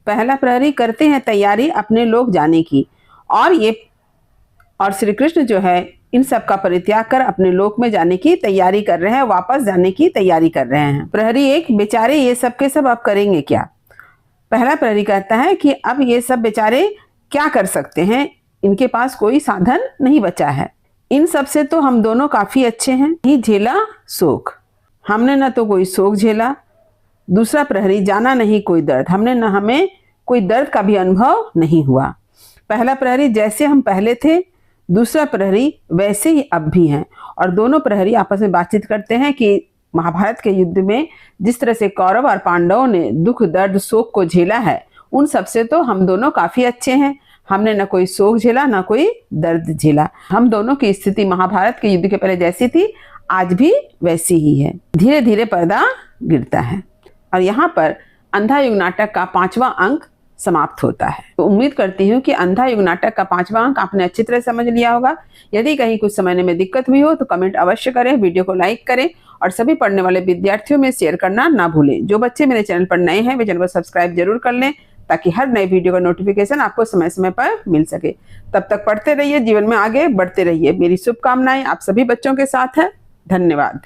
पहला प्रहरी करते हैं तैयारी अपने लोक जाने की, और श्री कृष्ण जो है इन सब का परित्याग कर अपने लोक में जाने की तैयारी कर रहे हैं, वापस जाने की तैयारी कर रहे हैं। प्रहरी एक, बेचारे ये सब के सब अब करेंगे क्या? पहला प्रहरी कहता है कि अब ये सब बेचारे क्या कर सकते हैं, इनके पास कोई साधन नहीं बचा है। इन सब से तो हम दोनों काफी अच्छे हैं, नहीं झेला शोक, हमने न तो कोई शोक झेला। दूसरा प्रहरी, जाना नहीं कोई दर्द, हमें कोई दर्द का भी अनुभव नहीं हुआ। पहला प्रहरी, जैसे हम पहले थे, दूसरा प्रहरी वैसे ही अब भी हैं। और दोनों प्रहरी आपस में बातचीत करते हैं कि महाभारत के युद्ध में जिस तरह से कौरव और पांडवों ने दुख दर्द शोक को झेला है, उन सब से तो हम दोनों काफी अच्छे हैं, हमने न कोई शोक झेला न कोई दर्द झेला। हम दोनों की स्थिति महाभारत के युद्ध के पहले जैसी थी, आज भी वैसी ही है। धीरे धीरे पर्दा गिरता है और यहाँ पर अंधा युग नाटक का 5वां अंक समाप्त होता है। तो उम्मीद करती हूँ कि अंधा युग नाटक का 5वां अंक आपने अच्छी तरह समझ लिया होगा। यदि कहीं कुछ समझने में दिक्कत हुई हो तो कमेंट अवश्य करें, वीडियो को लाइक करें और सभी पढ़ने वाले विद्यार्थियों में शेयर करना ना भूलें। जो बच्चे मेरे चैनल पर नए हैं वे चैनल को सब्सक्राइब जरूर कर लें, ताकि हर नए वीडियो का नोटिफिकेशन आपको समय समय पर मिल सके। तब तक पढ़ते रहिए, जीवन में आगे बढ़ते रहिए। मेरी शुभकामनाएं आप सभी बच्चों के साथ है। धन्यवाद।